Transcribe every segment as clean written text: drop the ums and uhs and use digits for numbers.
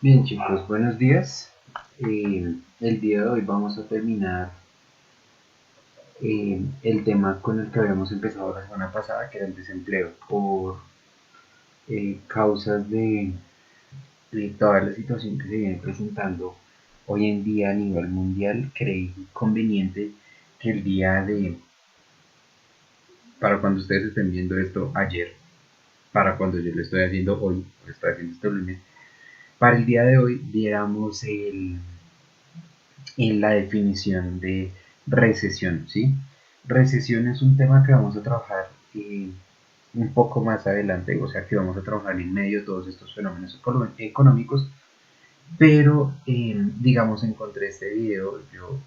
Bien chicos, buenos días. El día de hoy vamos a terminar el tema con el que habíamos empezado la semana pasada, que era el desempleo, por causas de toda la situación que se viene presentando hoy en día a nivel mundial. Creí conveniente que el día de, para cuando ustedes estén viendo esto ayer, para cuando yo lo estoy haciendo hoy, lo estoy haciendo este lunes, para el día de hoy diéramos en la definición de recesión, ¿sí? Recesión es un tema que vamos a trabajar un poco más adelante, o sea que vamos a trabajar en medio de todos estos fenómenos económicos, pero digamos encontré este video, yo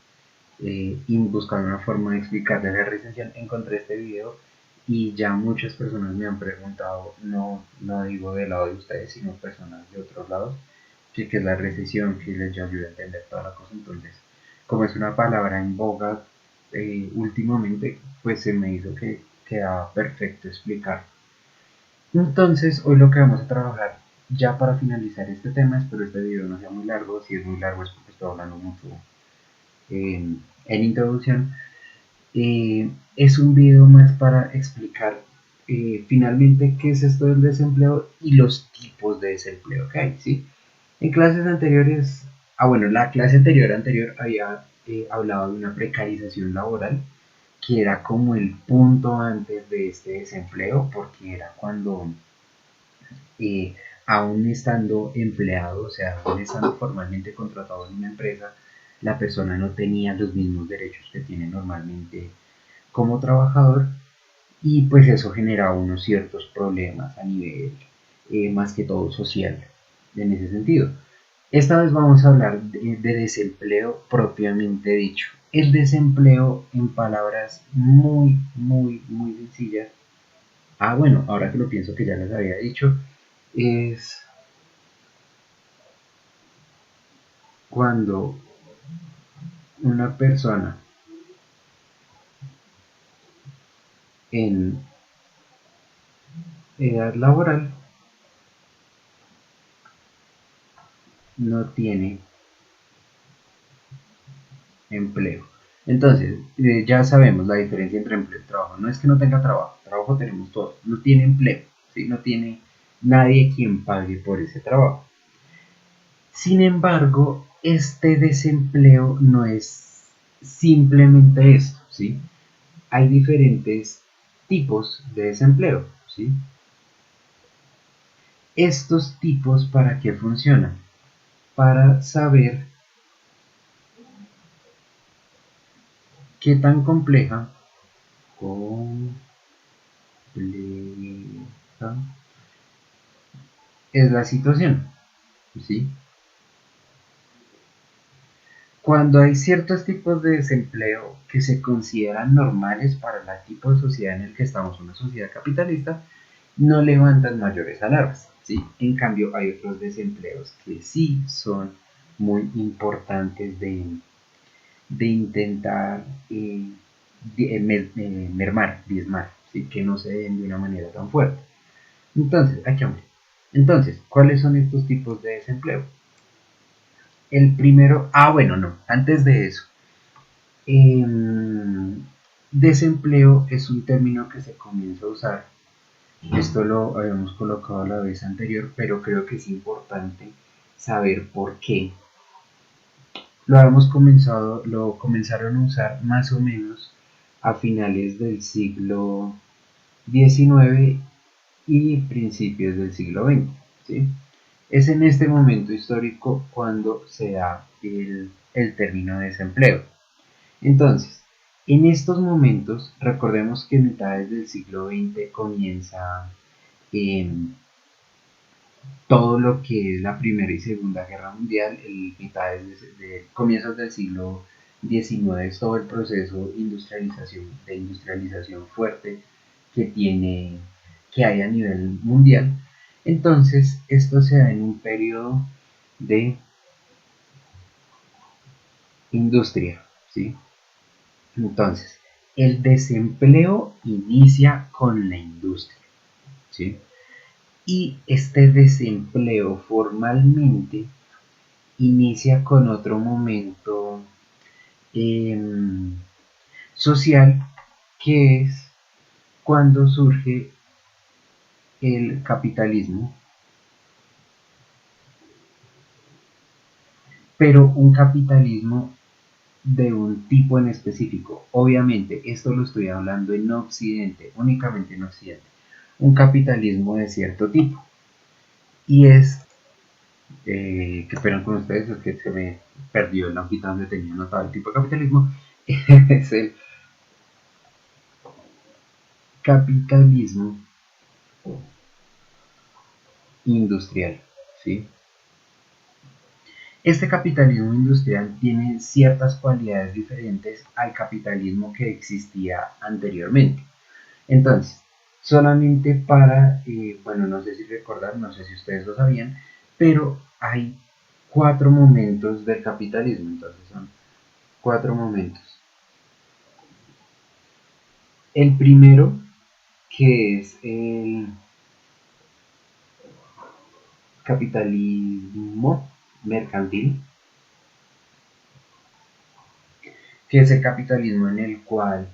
buscando una forma de explicarles la recesión, encontré este video y ya muchas personas me han preguntado, no digo del lado de ustedes, sino personas de otros lados, que es la recesión, que les ayuda a entender toda la cosa. Entonces, como es una palabra en boga últimamente, pues se me hizo que quedaba perfecto explicar. Entonces, hoy lo que vamos a trabajar, ya para finalizar este tema, espero este video no sea muy largo, si es muy largo es porque estoy hablando mucho en introducción, es un video más para explicar finalmente qué es esto del desempleo y los tipos de desempleo que hay, ¿sí? En clases anteriores, bueno, la clase anterior había hablado de una precarización laboral, que era como el punto antes de este desempleo, porque era cuando eh, aún estando empleado, o sea, aún estando formalmente contratado en una empresa, la persona no tenía los mismos derechos que tiene normalmente como trabajador, y pues eso genera unos ciertos problemas a nivel más que todo social en ese sentido. Esta vez vamos a hablar de desempleo propiamente dicho. El desempleo en palabras muy sencillas. Bueno, ahora que lo pienso que ya les había dicho, es cuando una persona en edad laboral no tiene empleo. Entonces, ya sabemos la diferencia entre empleo y trabajo. No es que no tenga trabajo, trabajo tenemos todos. No tiene empleo, ¿sí? No tiene nadie quien pague por ese trabajo. Sin embargo, este desempleo no es simplemente esto, ¿sí? Hay diferentes tipos de desempleo, ¿sí? Estos tipos, ¿para qué funcionan? Para saber qué tan compleja es la situación, ¿sí? Cuando hay ciertos tipos de desempleo que se consideran normales para el tipo de sociedad en el que estamos, una sociedad capitalista, no levantan mayores alarmas, ¿sí? En cambio, hay otros desempleos que sí son muy importantes de intentar mermar, diezmar, ¿sí? Que no se den de una manera tan fuerte. Entonces, aquí hombre. Entonces, ¿cuáles son estos tipos de desempleo? El primero, bueno, no, antes de eso, eh, desempleo es un término que se comienza a usar. Esto lo habíamos colocado la vez anterior, pero creo que es importante saber por qué. Lo comenzaron a usar más o menos a finales del siglo XIX y principios del siglo XX, ¿sí? Es en este momento histórico cuando se da el término de desempleo. Entonces, en estos momentos, recordemos que en mitades del siglo XX comienza eh, todo lo que es la Primera y Segunda Guerra Mundial, el mitades de comienzos del siglo XIX es todo el proceso de industrialización fuerte que tiene, que hay a nivel mundial. Entonces, esto se da en un periodo de industria, ¿sí? Entonces, el desempleo inicia con la industria, ¿sí? Y este desempleo formalmente inicia con otro momento eh, social, que es cuando surge el capitalismo, pero un capitalismo de un tipo en específico. Obviamente, esto lo estoy hablando en Occidente, únicamente en Occidente. Un capitalismo de cierto tipo. Y es, que esperan con ustedes, es que se me perdió la hojita donde tenía anotado el tipo de capitalismo. Es el capitalismo industrial. ¿Sí? Este capitalismo industrial tiene ciertas cualidades diferentes al capitalismo que existía anteriormente. Entonces, solamente para, bueno, no sé si recordar, no sé si ustedes lo sabían, pero hay cuatro momentos del capitalismo, entonces son cuatro momentos. El primero, que es el capitalismo mercantil, que es el capitalismo en el cual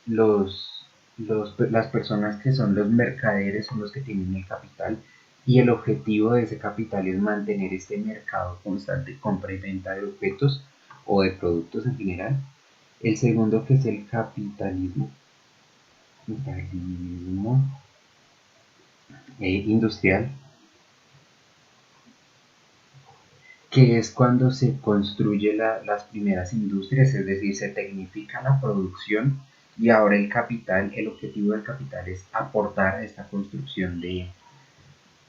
las personas que son los mercaderes son los que tienen el capital y el objetivo de ese capital es mantener este mercado constante, compra y venta de objetos o de productos en general. El segundo, que es el capitalismo industrial, que es cuando se construye las primeras industrias, es decir, se tecnifica la producción y ahora el capital, el objetivo del capital es aportar a esta construcción de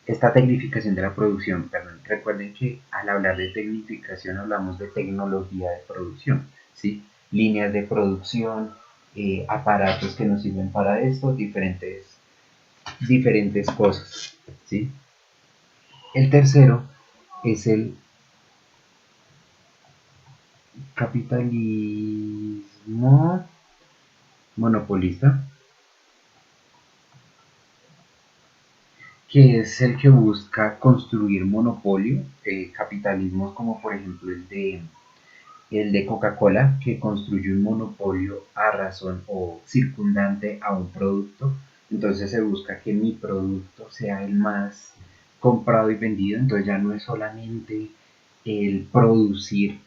esta tecnificación de la producción. Perdón, recuerden que al hablar de tecnificación hablamos de tecnología de producción, ¿sí? Líneas de producción, aparatos que nos sirven para esto, diferentes cosas, ¿sí? El tercero es el capitalismo monopolista, que es el que busca construir monopolio, capitalismos como por ejemplo el de Coca-Cola, que construye un monopolio a razón o circundante a un producto. Entonces se busca que mi producto sea el más comprado y vendido, entonces ya no es solamente el producir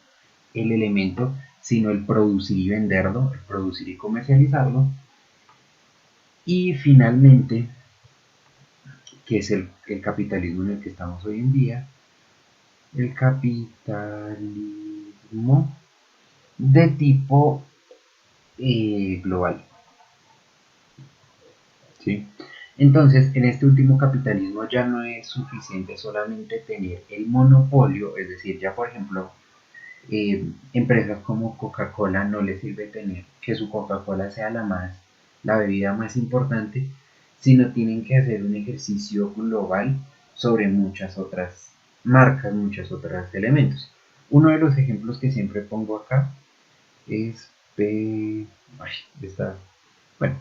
el elemento, sino el producir y venderlo, el producir y comercializarlo. Y finalmente, que es el capitalismo en el que estamos hoy en día, el capitalismo de tipo global. ¿Sí? Entonces, en este último capitalismo ya no es suficiente solamente tener el monopolio, es decir, ya por ejemplo, empresas como Coca-Cola no les sirve tener que su Coca-Cola sea la bebida más importante, sino tienen que hacer un ejercicio global sobre muchas otras marcas, muchos otros elementos. Uno de los ejemplos que siempre pongo acá es ay, está, bueno,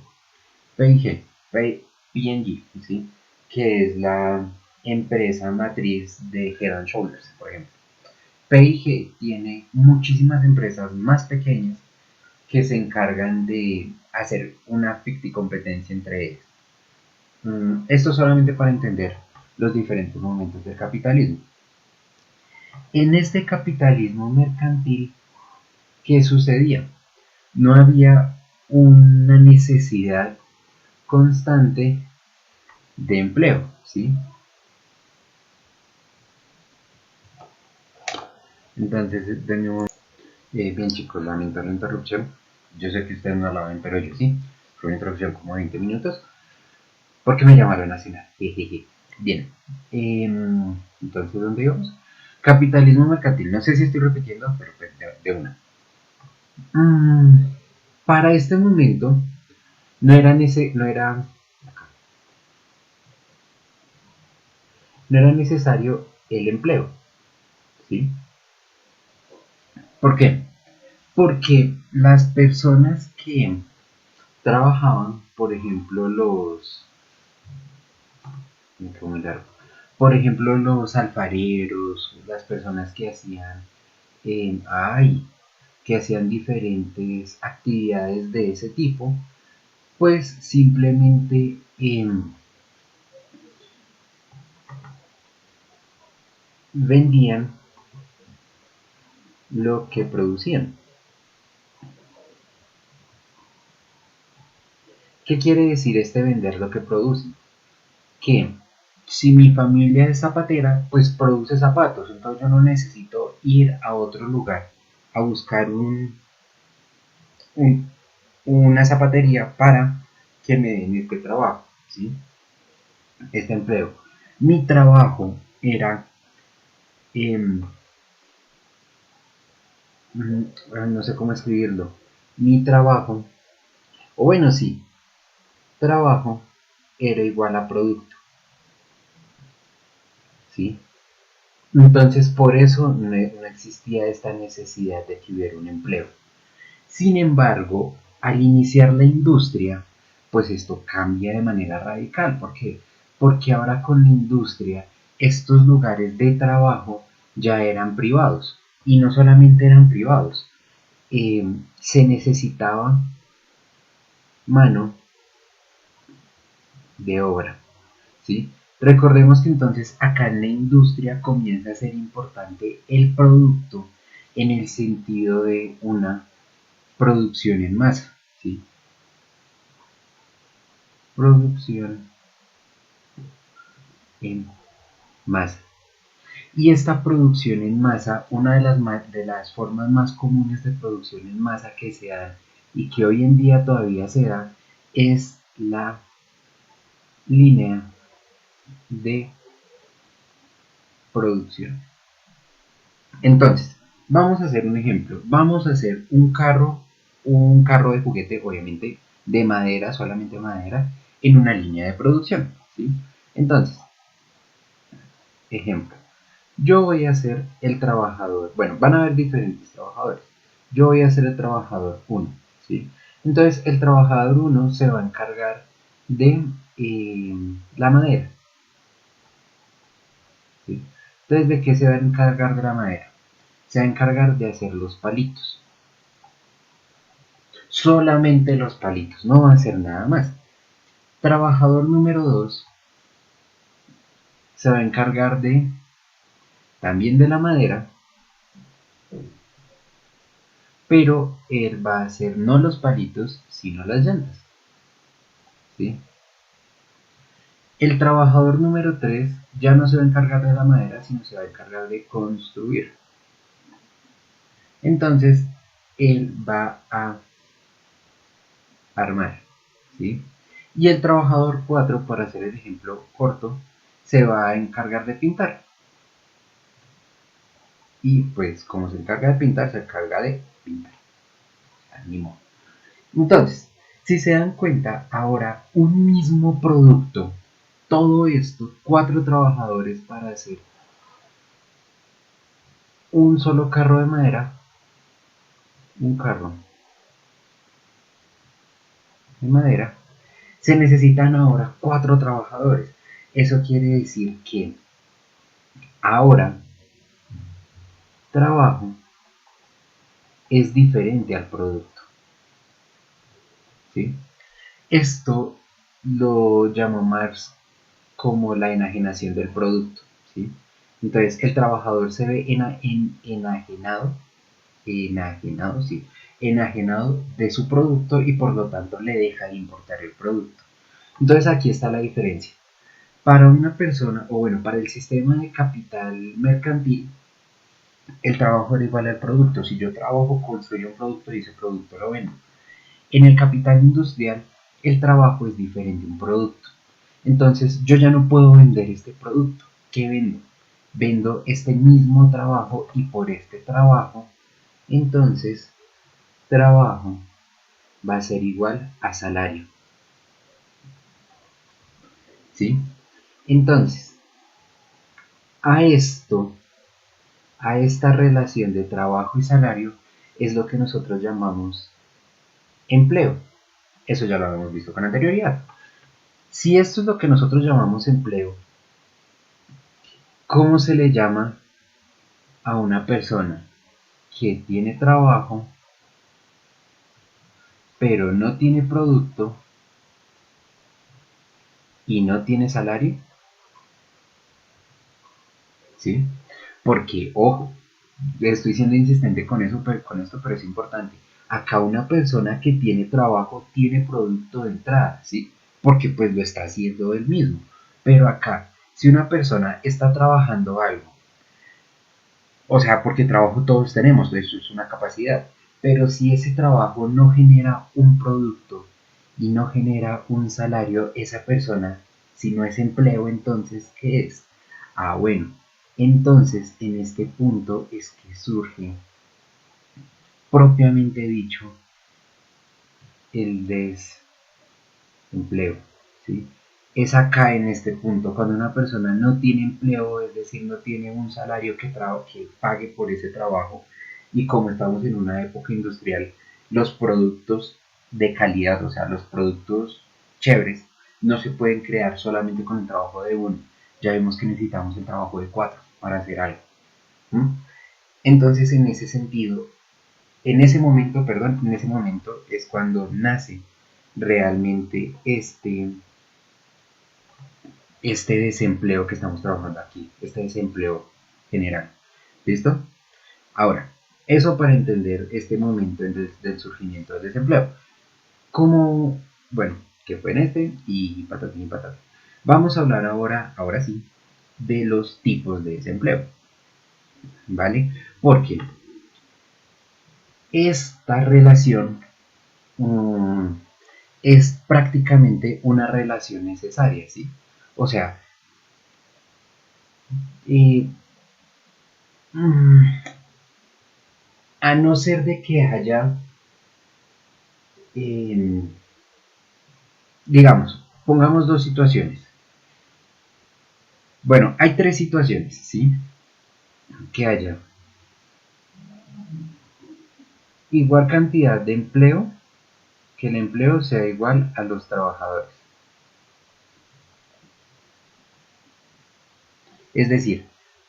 P&G, P&G, ¿sí? Que es la empresa matriz de Head and Shoulders, por ejemplo. P&G tiene muchísimas empresas más pequeñas que se encargan de hacer una competencia entre ellas. Esto solamente para entender los diferentes momentos del capitalismo. En este capitalismo mercantil, ¿qué sucedía? No había una necesidad constante de empleo, ¿sí? Entonces, de nuevo, bien chicos, lamento la interrupción. Yo sé que ustedes no la ven, pero yo sí. Fue una interrupción como 20 minutos, porque me llamaron a cenar. Jejeje. Bien. Entonces, ¿dónde íbamos? Capitalismo mercantil. No sé si estoy repitiendo, pero pues de una. Mm, para este momento, no era necesario el empleo, ¿sí? ¿Por qué? Porque las personas que trabajaban, por ejemplo, por ejemplo, los alfareros, las personas que hacían, ay, que hacían diferentes actividades de ese tipo, pues simplemente vendían lo que producían. ¿Qué quiere decir este vender lo que producen? Que si mi familia es zapatera, pues produce zapatos, entonces yo no necesito ir a otro lugar a buscar un- una zapatería para que me den este trabajo, ¿sí? Este empleo. Mi trabajo era, eh, no sé cómo escribirlo, mi trabajo, o bueno, sí, trabajo era igual a producto, ¿sí? Entonces por eso no existía esta necesidad de que hubiera un empleo. Sin embargo, al iniciar la industria, pues esto cambia de manera radical. ¿Por qué? Porque ahora con la industria, estos lugares de trabajo ya eran privados. Y no solamente eran privados, se necesitaba mano de obra, ¿sí? Recordemos que entonces acá en la industria comienza a ser importante el producto en el sentido de una producción en masa, ¿sí? Producción en masa. Y esta producción en masa, una de las formas más comunes de producción en masa que se da y que hoy en día todavía se da, es la línea de producción. Entonces, vamos a hacer un ejemplo. Vamos a hacer un carro de juguete, obviamente de madera, solamente madera, en una línea de producción, ¿sí? Entonces, ejemplo. Yo voy a ser el trabajador. Bueno, van a haber diferentes trabajadores. Yo voy a ser el trabajador uno, ¿sí? Entonces, el trabajador uno se va a encargar de la madera, ¿sí? Entonces, ¿de qué se va a encargar de la madera? Se va a encargar de hacer los palitos. Solamente los palitos, no va a hacer nada más. Trabajador número 2 se va a encargar de también de la madera, pero él va a hacer no los palitos, sino las llantas, ¿sí? El trabajador número 3 ya no se va a encargar de la madera, sino se va a encargar de construir. Entonces, él va a armar, ¿sí? Y el trabajador 4, para hacer el ejemplo corto, se va a encargar de pintar. Y pues, como se encarga de pintar, se encarga de pintar. Ánimo. Entonces, si se dan cuenta, ahora un mismo producto, todo esto, 4 trabajadores para hacer un solo carro de madera, un carro de madera, se necesitan ahora 4 trabajadores. Eso quiere decir que ahora trabajo es diferente al producto, ¿sí? Esto lo llamó Marx como la enajenación del producto, ¿sí? Entonces el trabajador se ve enajenado, enajenado, sí, enajenado de su producto y por lo tanto le deja de importar el producto. Entonces aquí está la diferencia. Para una persona, o bueno, para el sistema de capital mercantil, el trabajo era igual al producto. Si yo trabajo, construyo un producto y ese producto lo vendo. En el capital industrial, el trabajo es diferente a un producto. Entonces, yo ya no puedo vender este producto. ¿Qué vendo? Vendo este mismo trabajo y por este trabajo, entonces, trabajo va a ser igual a salario. ¿Sí? Entonces, a esto, a esta relación de trabajo y salario, es lo que nosotros llamamos empleo. Eso ya lo habíamos visto con anterioridad. Si esto es lo que nosotros llamamos empleo, ¿cómo se le llama a una persona que tiene trabajo, pero no tiene producto y no tiene salario? ¿Sí? Porque, ojo, estoy siendo insistente con esto, pero es importante. Acá una persona que tiene trabajo tiene producto de entrada, ¿sí? Porque pues lo está haciendo él mismo. Pero acá, si una persona está trabajando algo, o sea, porque trabajo todos tenemos, eso es una capacidad, pero si ese trabajo no genera un producto y no genera un salario, esa persona, si no es empleo, entonces, ¿qué es? Ah, bueno, entonces en este punto es que surge, propiamente dicho, el desempleo, ¿sí? Es acá en este punto, cuando una persona no tiene empleo, es decir, no tiene un salario que pague por ese trabajo, y como estamos en una época industrial, los productos de calidad, o sea, los productos chéveres, no se pueden crear solamente con el trabajo de uno. Ya vemos que necesitamos el trabajo de cuatro para hacer algo. ¿Mm? Entonces, en ese sentido, en ese momento es cuando nace realmente este desempleo que estamos trabajando aquí, este desempleo general. ¿Listo? Ahora, eso para entender este momento del surgimiento del desempleo. Como, bueno, que fue en este y patatín y patata. Vamos a hablar ahora sí, de los tipos de desempleo, ¿vale? Porque esta relación um, es prácticamente una relación necesaria, ¿sí? O sea, eh, mm, a no ser de que haya, eh, digamos, pongamos dos situaciones. Bueno, hay tres situaciones, ¿sí? Que haya igual cantidad de empleo, que el empleo sea igual a los trabajadores. Es decir,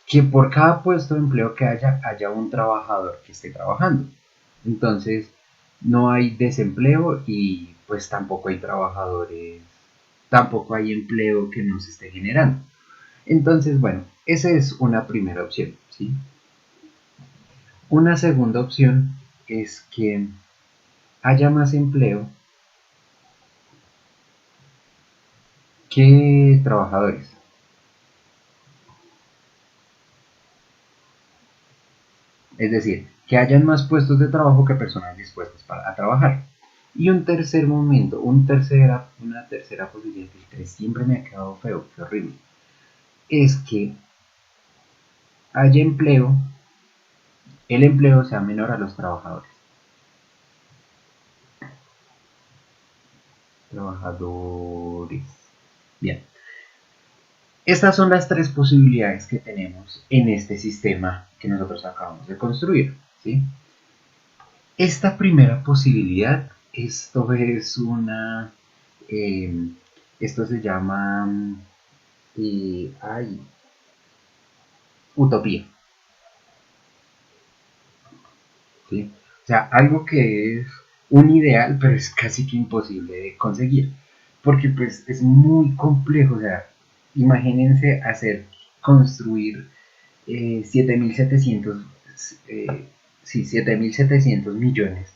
que por cada puesto de empleo que haya un trabajador que esté trabajando. Entonces, no hay desempleo y pues tampoco hay trabajadores, tampoco hay empleo que no se esté generando. Entonces, bueno, esa es una primera opción, ¿sí? Una segunda opción es que haya más empleo que trabajadores. Es decir, que hayan más puestos de trabajo que personas dispuestas a trabajar. Y un tercer momento, una tercera posibilidad, el 3 siempre me ha quedado feo, qué horrible, es que haya empleo, el empleo sea menor a los trabajadores. Trabajadores. Bien, estas son las tres posibilidades que tenemos en este sistema que nosotros acabamos de construir, ¿sí? Esta primera posibilidad, eh, esto se llama, ay, utopía, ¿sí? O sea, algo que es un ideal, pero es casi que imposible de conseguir, porque pues es muy complejo, o sea, imagínense construir 7.700, eh, sí, 7.700 millones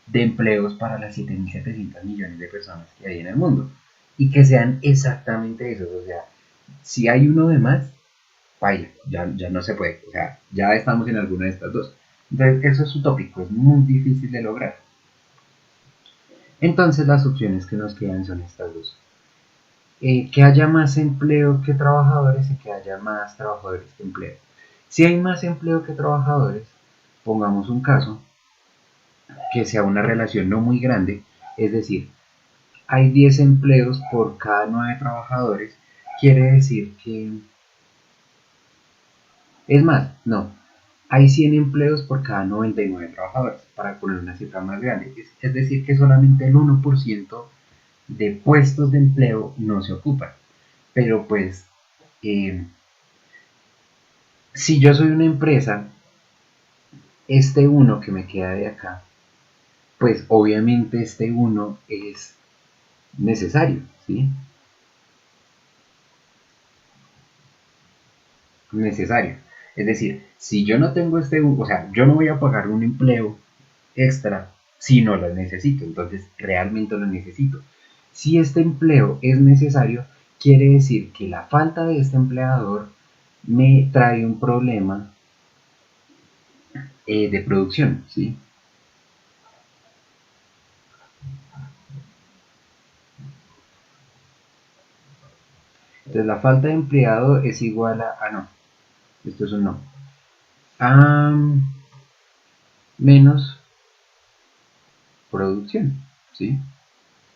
de empleos para las 7.700 millones de personas que hay en el mundo y que sean exactamente esos, o sea, si hay uno de más, baila, ya no se puede, o sea, ya estamos en alguna de estas dos. Entonces, eso es utópico, es muy difícil de lograr. Entonces, las opciones que nos quedan son estas dos. Que haya más empleo que trabajadores y que haya más trabajadores que empleo. Si hay más empleo que trabajadores, pongamos un caso que sea una relación no muy grande, es decir, hay 10 empleos por cada 9 trabajadores, quiere decir que, es más, no, hay 100 empleos por cada 99 trabajadores, para poner una cifra más grande, es decir, que solamente el 1% de puestos de empleo no se ocupan. Pero pues, eh, si yo soy una empresa este uno que me queda de acá, pues obviamente este uno es necesario, ¿sí? Necesario. Es decir, si yo no tengo este, o sea, yo no voy a pagar un empleo extra si no lo necesito, entonces realmente lo necesito. Si este empleo es necesario, quiere decir que la falta de este empleador me trae un problema de producción, ¿sí? Entonces la falta de empleado es igual a no, esto es un no, a menos producción, ¿sí?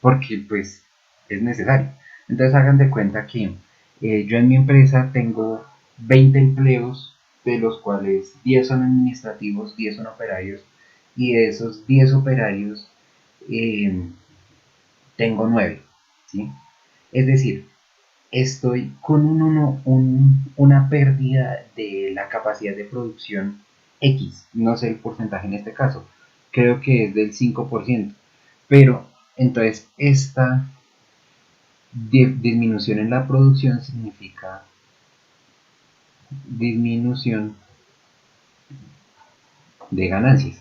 Porque pues es necesario. Entonces hagan de cuenta que yo en mi empresa tengo 20 empleos, de los cuales 10 son administrativos, 10 son operarios, y de esos 10 operarios eh, tengo 9, ¿sí? Es decir, estoy con una pérdida de la capacidad de producción X, no sé el porcentaje en este caso, creo que es del 5%, pero entonces esta disminución en la producción significa disminución de ganancias,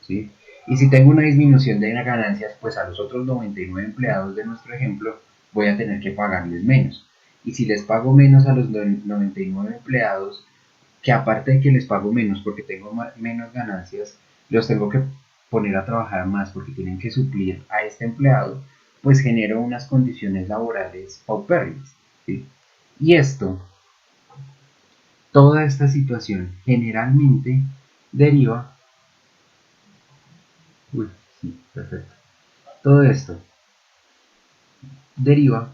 ¿sí? Y si tengo una disminución de ganancias, pues a los otros 99 empleados de nuestro ejemplo voy a tener que pagarles menos. Y si les pago menos a los 99 empleados, que aparte de que les pago menos porque tengo menos ganancias, los tengo que poner a trabajar más porque tienen que suplir a este empleado, pues genero unas condiciones laborales paupérrimas, ¿sí? Y esto, toda esta situación generalmente deriva, uy, sí, perfecto, todo esto deriva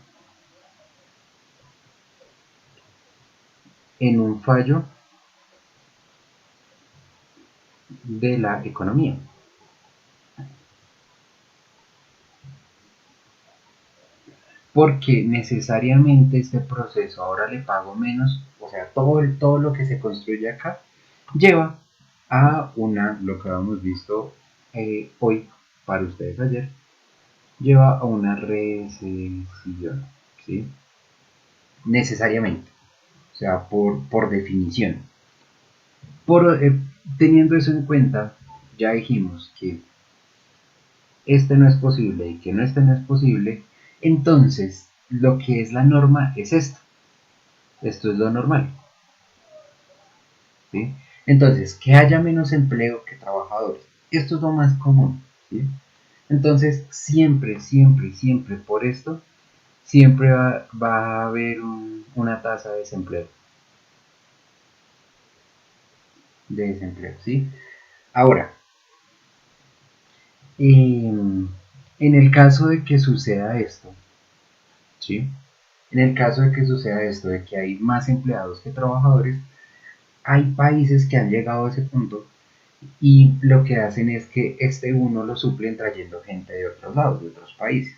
en un fallo de la economía, porque necesariamente este proceso ahora le pago menos, o sea, todo lo que se construye acá lleva a lo que habíamos visto hoy para ustedes ayer, lleva a una recesión, ¿sí? Necesariamente, o sea, por definición. Por, teniendo eso en cuenta, ya dijimos que este no es posible y que no este no es posible, entonces lo que es la norma es esto. Esto es lo normal, ¿sí? Entonces, que haya menos empleo que trabajadores. Esto es lo más común, ¿sí? Entonces, siempre, siempre, siempre por esto, siempre va a haber una tasa de desempleo, ¿sí? Ahora, en el caso de que suceda esto, ¿sí? En el caso de que suceda esto, de que hay más empleados que trabajadores, hay países que han llegado a ese punto y lo que hacen es que este uno lo suplen trayendo gente de otros lados, de otros países.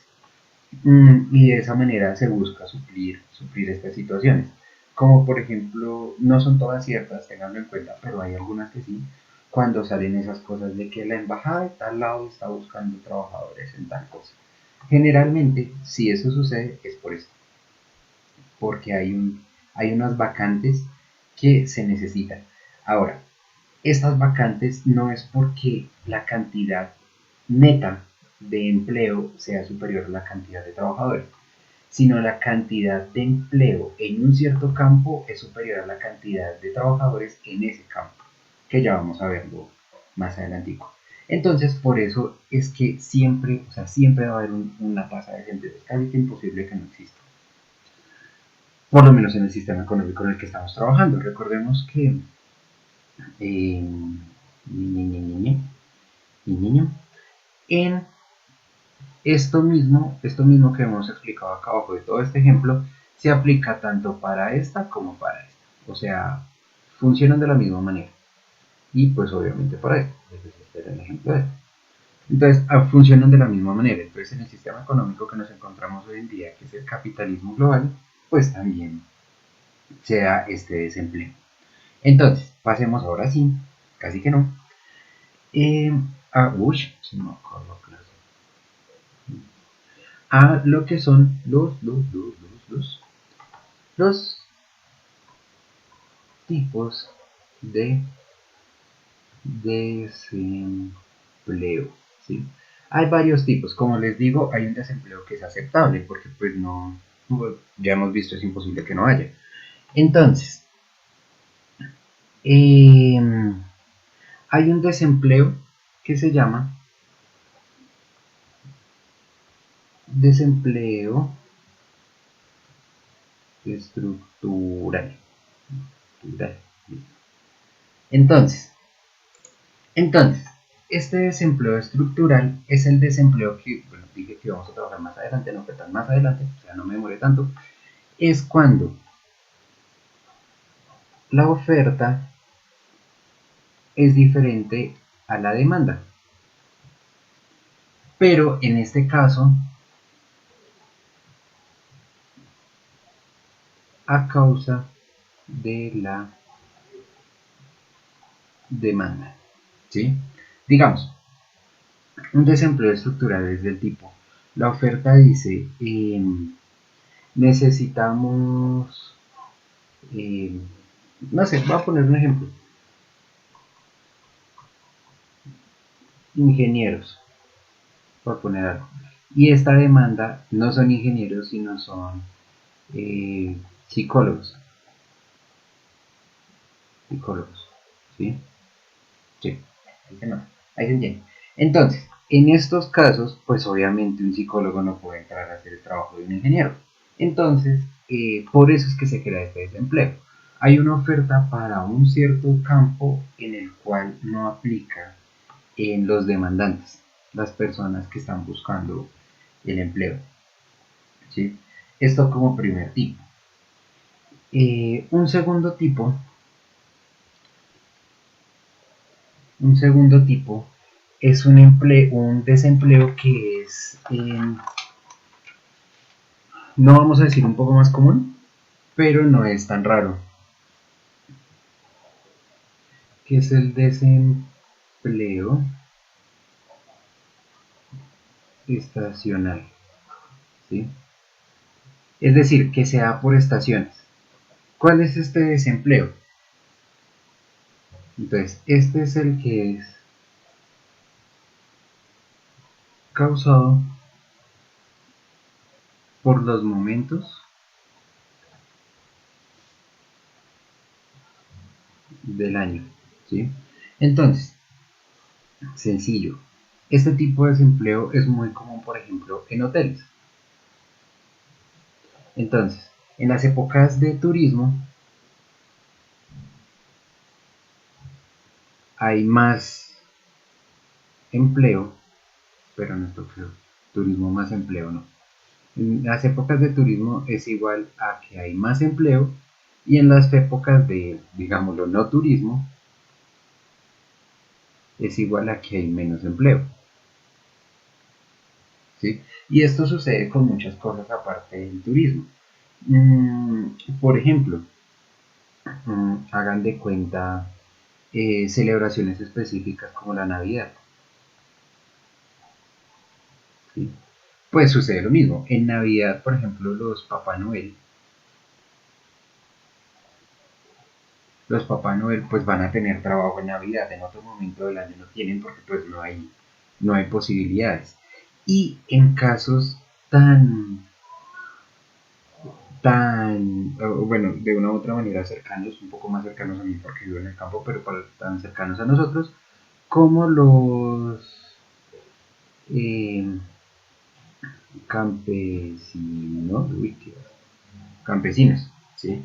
Y de esa manera se busca suplir estas situaciones. Como por ejemplo, no son todas ciertas, tenganlo en cuenta, pero hay algunas que sí, cuando salen esas cosas de que la embajada de tal lado está buscando trabajadores en tal cosa. Generalmente, si eso sucede, es por esto, porque hay unas vacantes que se necesitan. Ahora, estas vacantes no es porque la cantidad neta de empleo sea superior a la cantidad de trabajadores, sino la cantidad de empleo en un cierto campo es superior a la cantidad de trabajadores en ese campo, que ya vamos a verlo más adelantico. Entonces, por eso es que siempre, o sea, siempre va a haber una tasa de gente, es casi que imposible que no exista, por lo menos en el sistema económico en el que estamos trabajando. Recordemos que eh, niño, en esto mismo que hemos explicado acá abajo de todo este ejemplo, se aplica tanto para esta como para esta. O sea, funcionan de la misma manera. Y pues obviamente para esto. Este era el ejemplo de esto. Entonces, funcionan de la misma manera. Entonces, en el sistema económico que nos encontramos hoy en día, que es el capitalismo global, pues también se da este desempleo. Entonces, pasemos ahora sí, casi que no, uy, se me acabó la clase. A lo que son los tipos de desempleo, ¿sí? Hay varios tipos, como les digo, hay un desempleo que es aceptable, porque pues no, ya hemos visto, es imposible que no haya. Entonces, eh, hay un desempleo que se llama desempleo estructural. Entonces, entonces, este desempleo estructural es el desempleo que, bueno, dije que vamos a trabajar más adelante, no fue tan más adelante, o sea, no me demoré tanto, es cuando la oferta es diferente a la demanda. Pero en este caso, a causa de la demanda. ¿Sí? Digamos, un desempleo estructural es del tipo, la oferta dice, necesitamos, eh, no sé, voy a poner un ejemplo, ingenieros, por poner algo. Y esta demanda no son ingenieros, sino son eh, psicólogos. Psicólogos. ¿Sí? Sí. Ahí se entiende. Entonces, en estos casos, pues obviamente un psicólogo no puede entrar a hacer el trabajo de un ingeniero. Entonces, por eso es que se crea este desempleo. Hay una oferta para un cierto campo en el cual no aplica en los demandantes, las personas que están buscando el empleo. ¿Sí? Esto como primer tipo. Un segundo tipo, es un desempleo que es, no vamos a decir un poco más común, pero no es tan raro, que es el desempleo estacional, ¿sí? Es decir, que se da por estaciones. ¿Cuál es este desempleo? Entonces, este es el que es causado por los momentos del año, ¿sí? Entonces, sencillo. Este tipo de desempleo es muy común, por ejemplo, en hoteles. Entonces, en las épocas de turismo hay más empleo, pero no esto creo, turismo más empleo, no. En las épocas de turismo es igual a que hay más empleo y en las épocas de, digámoslo, no turismo es igual a que hay menos empleo. ¿Sí? Y esto sucede con muchas cosas aparte del turismo. Por ejemplo, hagan de cuenta celebraciones específicas como la Navidad. ¿Sí? Pues sucede lo mismo. En Navidad, por ejemplo, los Papá Noel pues van a tener trabajo en Navidad, en otro momento del año no tienen porque pues no hay posibilidades. Y en casos bueno, de una u otra manera cercanos, un poco más cercanos a mí porque vivo en el campo, pero tan cercanos a nosotros, como los eh, campesinos, campesinos, ¿sí?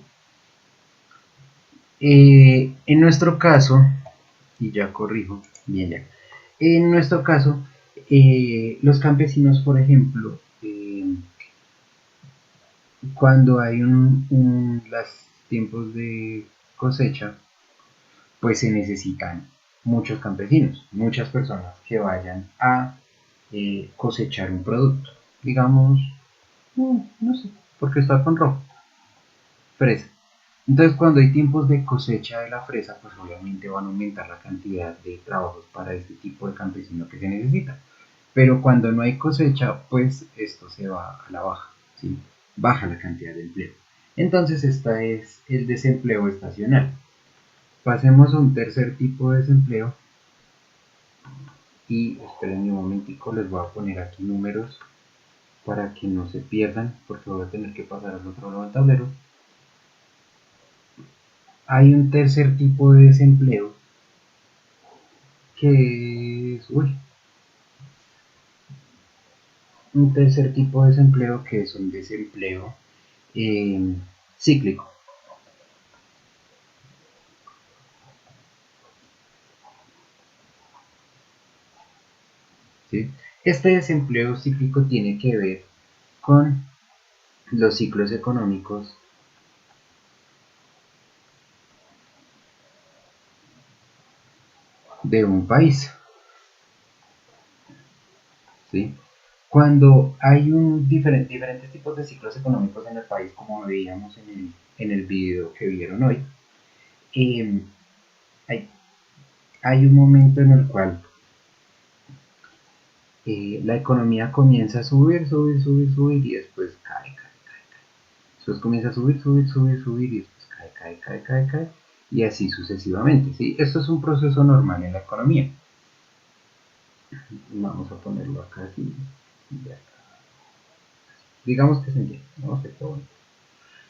En nuestro caso, y ya corrijo, bien ya, en nuestro caso, los campesinos, por ejemplo, cuando hay los tiempos de cosecha, pues se necesitan muchos campesinos, muchas personas que vayan a cosechar un producto. Digamos, no sé, porque está con rojo, fresa. Entonces, cuando hay tiempos de cosecha de la fresa, pues obviamente van a aumentar la cantidad de trabajos para este tipo de campesino que se necesita. Pero cuando no hay cosecha, pues esto se va a la baja, ¿sí? Baja la cantidad de empleo. Entonces, este es el desempleo estacional. Pasemos a un tercer tipo de desempleo y esperen un momentico, les voy a poner aquí números para que no se pierdan, porque voy a tener que pasar al otro lado del tablero. Hay un tercer tipo de desempleo que es, un tercer tipo de desempleo que es un desempleo eh, cíclico, ¿sí? Este desempleo cíclico tiene que ver con los ciclos económicos de un país, ¿sí? Cuando hay diferentes tipos de ciclos económicos en el país, como veíamos en el video que vieron hoy, eh, hay, hay un momento en el cual la economía comienza a subir, subir, subir, subir y después cae, cae, cae. Después comienza a subir, subir, subir, subir y después cae, cae, cae, cae, cae y así sucesivamente, ¿sí? Esto es un proceso normal en la economía. Vamos a ponerlo acá así. Digamos que se entiende, ¿no?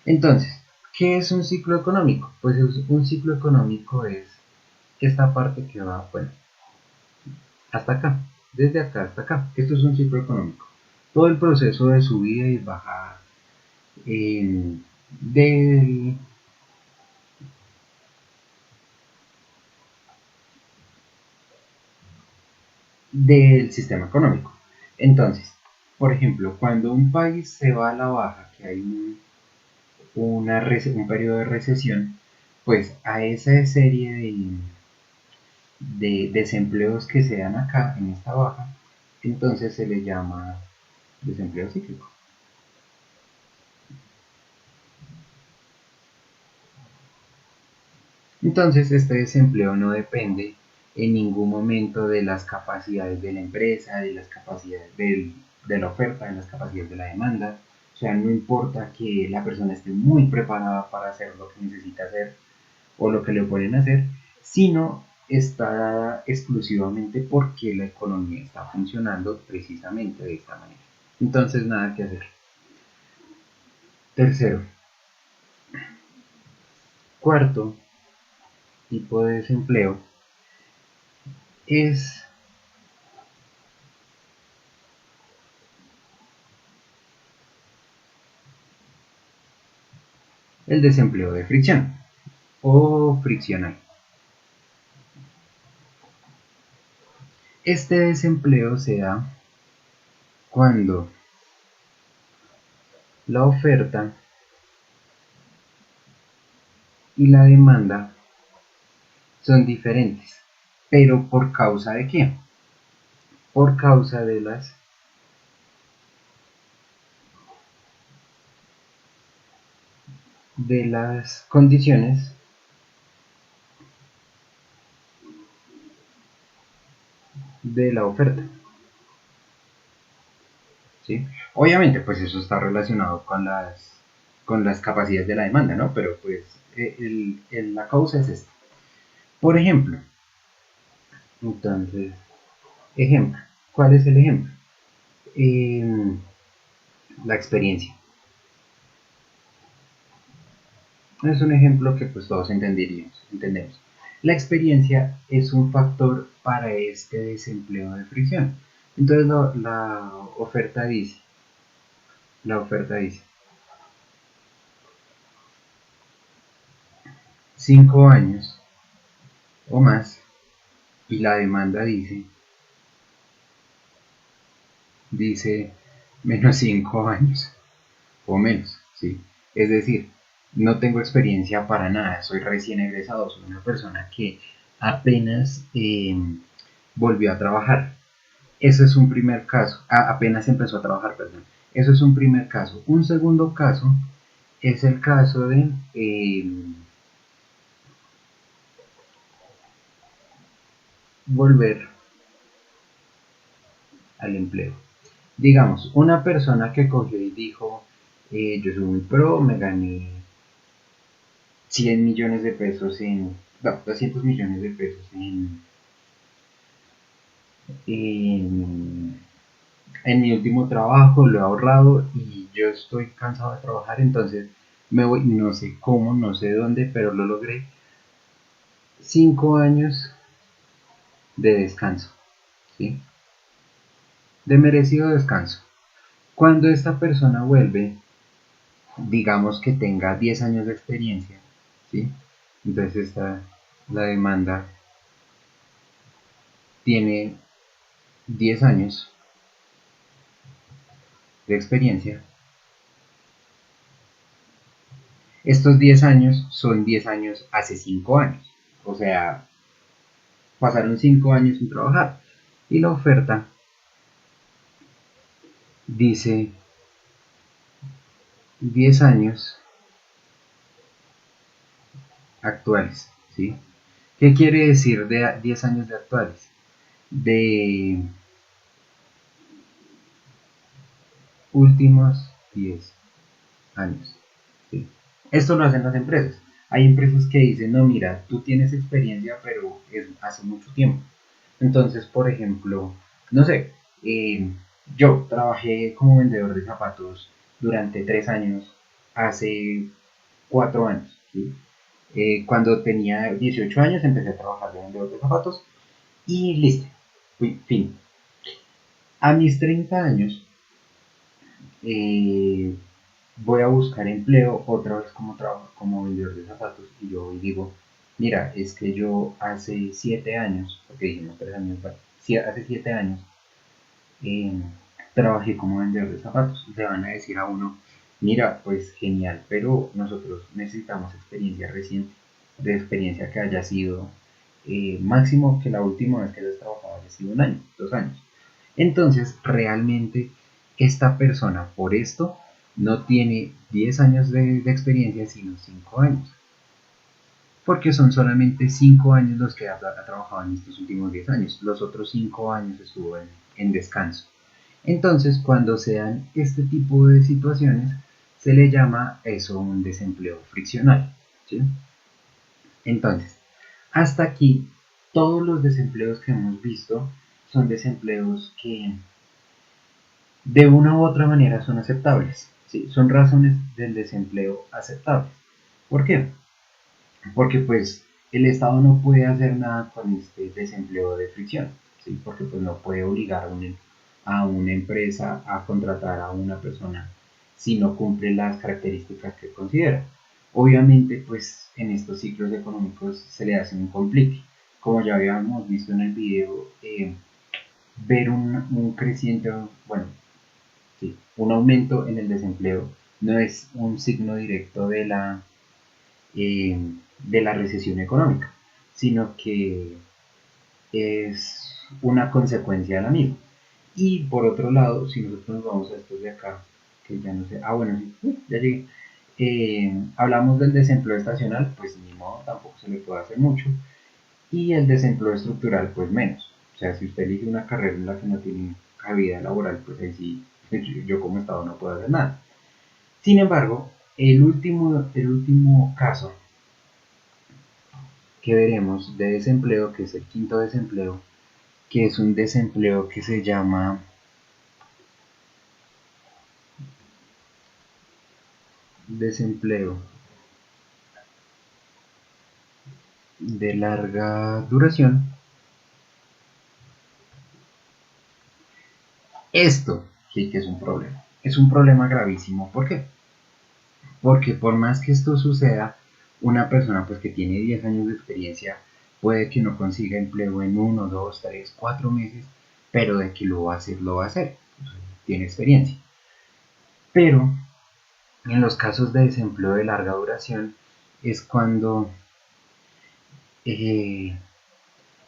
Entonces, ¿qué es un ciclo económico? Pues un ciclo económico es esta parte que va, bueno, hasta acá, desde acá hasta acá. Esto es un ciclo económico. Todo el proceso de subida y bajada eh, del, del sistema económico. Entonces, por ejemplo, cuando un país se va a la baja, que hay un periodo de recesión, pues a esa serie de desempleos que se dan acá en esta baja, entonces se le llama desempleo cíclico. Entonces este desempleo no depende en ningún momento de las capacidades de la empresa, de las capacidades de la oferta, de las capacidades de la demanda. O sea, no importa que la persona esté muy preparada para hacer lo que necesita hacer o lo que le ponen a hacer, sino está dada exclusivamente porque la economía está funcionando precisamente de esta manera. Entonces, nada que hacer. Tercero, cuarto tipo de desempleo es el desempleo de fricción o friccional. Este desempleo se da cuando la oferta y la demanda son diferentes. ¿Pero por causa de qué? Por causa de las condiciones de la oferta. ¿Sí? Obviamente, pues eso está relacionado con las capacidades de la demanda, ¿no? Pero pues la causa es esta. Por ejemplo, entonces, ejemplo, ¿cuál es el ejemplo? Eh, la experiencia. Es un ejemplo que pues todos entendemos. La experiencia es un factor para este desempleo de fricción. Entonces la oferta dice, 5 años o más, y la demanda dice menos 5 años o menos, ¿sí? Es decir, no tengo experiencia para nada, soy recién egresado, soy una persona que apenas volvió a trabajar. Eso es un primer caso, apenas empezó a trabajar, perdón. Eso es un primer caso. Un segundo caso es el caso de volver al empleo. Digamos, una persona que cogió y dijo, yo soy muy pro, me gané 100 millones de pesos no, 200 millones de pesos en, en mi último trabajo, lo he ahorrado y yo estoy cansado de trabajar, entonces me voy, no sé cómo, no sé dónde, pero lo logré. 5 años de descanso, ¿sí? De merecido descanso. Cuando esta persona vuelve, digamos que tenga 10 años de experiencia, ¿sí? Entonces la demanda tiene 10 años de experiencia. Estos 10 años son 10 años hace 5 años. O sea, pasaron 5 años sin trabajar. Y la oferta dice 10 años actuales, ¿sí? ¿Qué quiere decir de 10 años de actuales? De últimos 10 años, ¿sí? Esto lo hacen las empresas. Hay empresas que dicen, no, mira, tú tienes experiencia, pero es hace mucho tiempo. Entonces, por ejemplo, no sé, eh, yo trabajé como vendedor de zapatos durante 3 años, hace 4 años, ¿sí? Cuando tenía 18 años empecé a trabajar de vendedor de zapatos y listo, fin. A mis 30 años eh, voy a buscar empleo otra vez como trabajo como vendedor de zapatos y yo digo, mira, es que yo hace 7 años, porque dijimos 3 años, vale, hace 7 años eh, trabajé como vendedor de zapatos. Le van a decir a uno, mira, pues genial, pero nosotros necesitamos experiencia reciente, de experiencia que haya sido máximo que la última vez que hayas trabajado haya sido 1 año, 2 años. Entonces, realmente, esta persona por esto no tiene 10 años de experiencia, sino 5 años. Porque son solamente 5 años los que ha trabajado en estos últimos 10 años. Los otros 5 años estuvo en descanso. Entonces, cuando se dan este tipo de situaciones, se le llama eso un desempleo friccional, ¿sí? Entonces, hasta aquí, todos los desempleos que hemos visto son desempleos que de una u otra manera son aceptables, ¿sí? Son razones del desempleo aceptables. ¿Por qué? Porque pues el Estado no puede hacer nada con este desempleo de fricción, ¿sí? Porque pues no puede obligar a una empresa a contratar a una persona si no cumple las características que considera. Obviamente pues en estos ciclos económicos se le hace un complique. Como ya habíamos visto en el video, ver un creciente, bueno, sí, un aumento en el desempleo no es un signo directo eh, de la recesión económica, sino que es una consecuencia de la misma. Y por otro lado, si nosotros nos vamos a estos de acá, que ya no sé, bueno, sí, ya llegué, hablamos del desempleo estacional, pues ni modo, tampoco se le puede hacer mucho, y el desempleo estructural, pues menos. O sea, si usted elige una carrera en la que no tiene cabida laboral, pues ahí sí, yo como Estado no puedo hacer nada. Sin embargo, el último caso que veremos de desempleo, que es el quinto desempleo, que es un desempleo que se llama desempleo de larga duración. Esto sí que es un problema. Es un problema gravísimo. ¿Por qué? Porque por más que esto suceda, una persona pues que tiene 10 años de experiencia puede que no consiga empleo en 1, 2, 3, 4 meses, pero de que lo va a hacer, lo va a hacer. Tiene experiencia. Pero en los casos de desempleo de larga duración es cuando eh,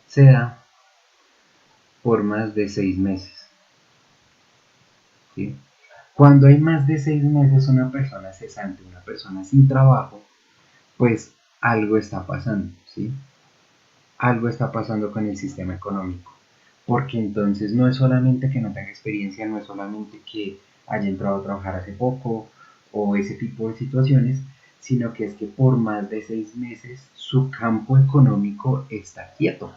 se da por más de 6 meses, ¿sí? Cuando hay más de 6 meses una persona cesante, una persona sin trabajo, pues algo está pasando, ¿sí? Algo está pasando con el sistema económico. Porque entonces no es solamente que no tenga experiencia, no es solamente que haya entrado a trabajar hace poco o ese tipo de situaciones, sino que es que por más de 6 meses su campo económico está quieto,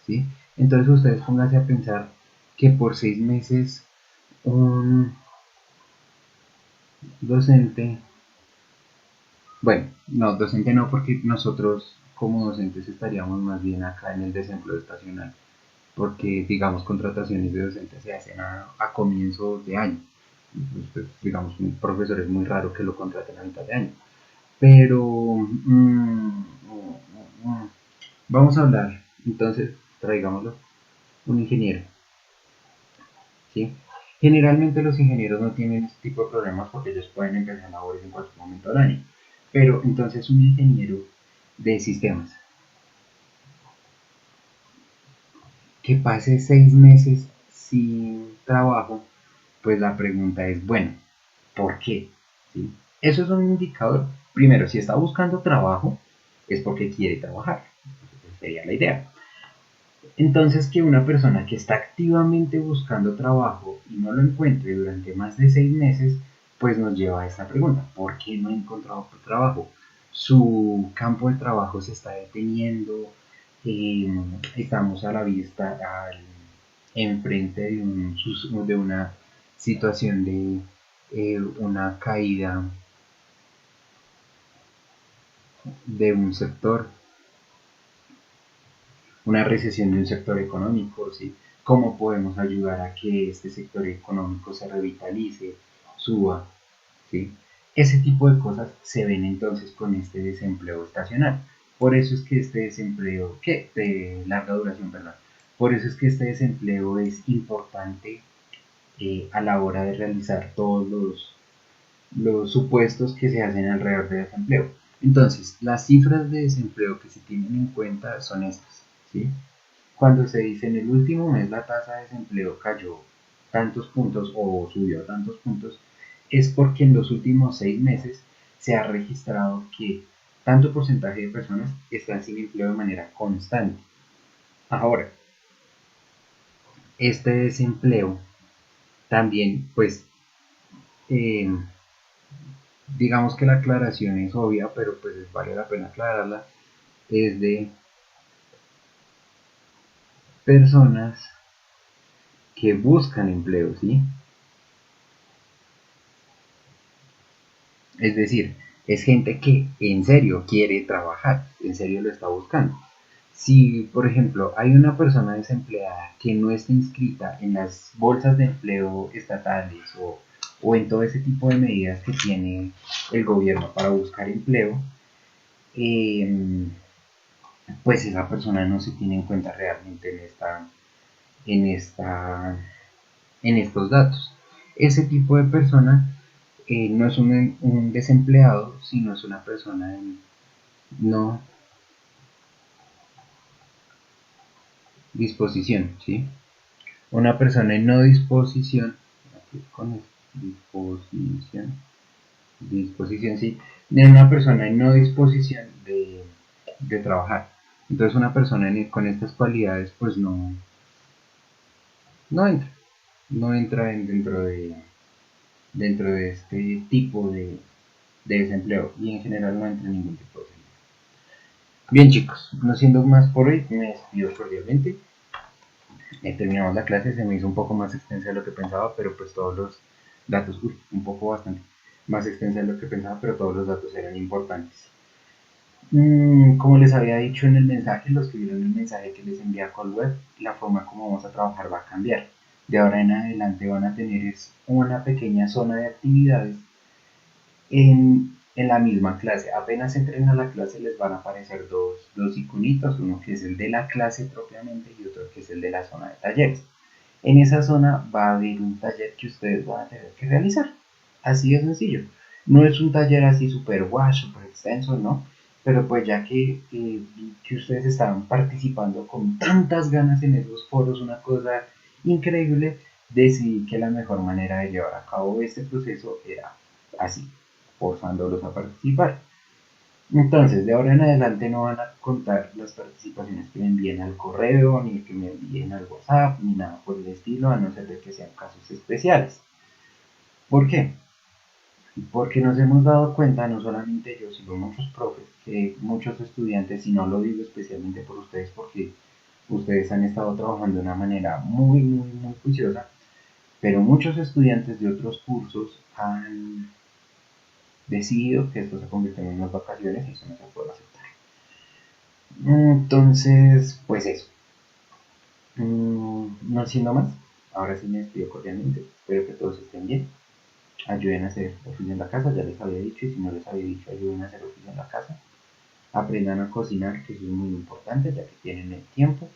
¿sí? Entonces ustedes pónganse a pensar que por 6 meses un docente, bueno, no, docente no, porque nosotros como docentes estaríamos más bien acá en el desempleo estacional, porque digamos contrataciones de docentes se hacen a comienzo de año. Pues, digamos, un profesor es muy raro que lo contraten a mitad de año. Pero vamos a hablar, entonces, traigámoslo, un ingeniero, ¿sí? Generalmente los ingenieros no tienen este tipo de problemas porque ellos pueden empezar labores en cualquier momento del año. Pero entonces un ingeniero de sistemas que pase 6 meses sin trabajo, pues la pregunta es, bueno, ¿por qué? ¿Sí? Eso es un indicador. Primero, si está buscando trabajo, es porque quiere trabajar. Esa sería la idea. Entonces, que una persona que está activamente buscando trabajo y no lo encuentre durante más de 6 meses, pues nos lleva a esta pregunta: ¿por qué no ha encontrado trabajo? Su campo de trabajo se está deteniendo, eh, estamos a la vista, enfrente de una situación de una caída de un sector, una recesión de un sector económico, ¿sí? ¿Cómo podemos ayudar a que este sector económico se revitalice, suba, ¿sí? Ese tipo de cosas se ven entonces con este desempleo estacional. Por eso es que este desempleo, ¿qué? De larga duración, ¿verdad? Por eso es que este desempleo es importante a la hora de realizar todos los supuestos que se hacen alrededor de desempleo. Entonces, las cifras de desempleo que se tienen en cuenta son estas, ¿sí? Cuando se dice en el último mes la tasa de desempleo cayó tantos puntos o subió tantos puntos, es porque en los últimos 6 meses se ha registrado que tanto porcentaje de personas están sin empleo de manera constante. Ahora, este desempleo también, pues, eh, digamos que la aclaración es obvia, pero pues vale la pena aclararla, es de personas que buscan empleo, ¿sí? Es decir, es gente que en serio quiere trabajar, en serio lo está buscando. Si, por ejemplo, hay una persona desempleada que no está inscrita en las bolsas de empleo estatales o en todo ese tipo de medidas que tiene el gobierno para buscar empleo, eh, pues esa persona no se tiene en cuenta realmente en, esta, en estos datos. Ese tipo de persona no es un desempleado, sino es una persona en no disposición, ¿sí? Una persona en no disposición, aquí con disposición, disposición, sí, de una persona en no disposición de trabajar. Entonces una persona con estas cualidades pues no entra, no entra dentro de este tipo de desempleo y en general no entra en ningún tipo de desempleo. Bien chicos, no siendo más por hoy, me despido cordialmente. Terminamos la clase, se me hizo un poco más extensa de lo que pensaba, pero pues todos los datos, un poco bastante más extensa de lo que pensaba, pero todos los datos eran importantes. Como les había dicho en el mensaje, los que vieron el mensaje que les envié a Web, la forma como vamos a trabajar va a cambiar. De ahora en adelante van a tener una pequeña zona de actividades en la misma clase. Apenas entren a la clase les van a aparecer dos iconitos, uno que es el de la clase propiamente y otro que es el de la zona de talleres. En esa zona va a haber un taller que ustedes van a tener que realizar. Así de sencillo. No es un taller así súper guay, súper extenso, ¿no? Pero pues ya que ustedes estaban participando con tantas ganas en esos foros, una cosa increíble, decidí que la mejor manera de llevar a cabo este proceso era así, forzándolos a participar. Entonces, de ahora en adelante no van a contar las participaciones que me envíen al correo, ni que me envíen al WhatsApp, ni nada por el estilo, a no ser de que sean casos especiales. ¿Por qué? Porque nos hemos dado cuenta, no solamente yo, sino muchos profes, que muchos estudiantes, y no lo digo especialmente por ustedes, porque ustedes han estado trabajando de una manera muy juiciosa, pero muchos estudiantes de otros cursos han decidido que esto se convirtió en unas vacaciones y eso no se puede aceptar. Entonces, pues eso. No siendo más, ahora sí me despido cordialmente. Espero que todos estén bien. Ayuden a hacer oficio en la casa, ya les había dicho, y si no les había dicho, ayuden a hacer oficio en la casa. Aprendan a cocinar, que eso es muy importante, ya que tienen el tiempo.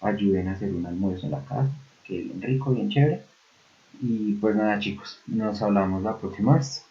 Ayuden a hacer un almuerzo en la casa, que es bien rico, bien chévere. Y pues nada, chicos, nos hablamos la próxima vez.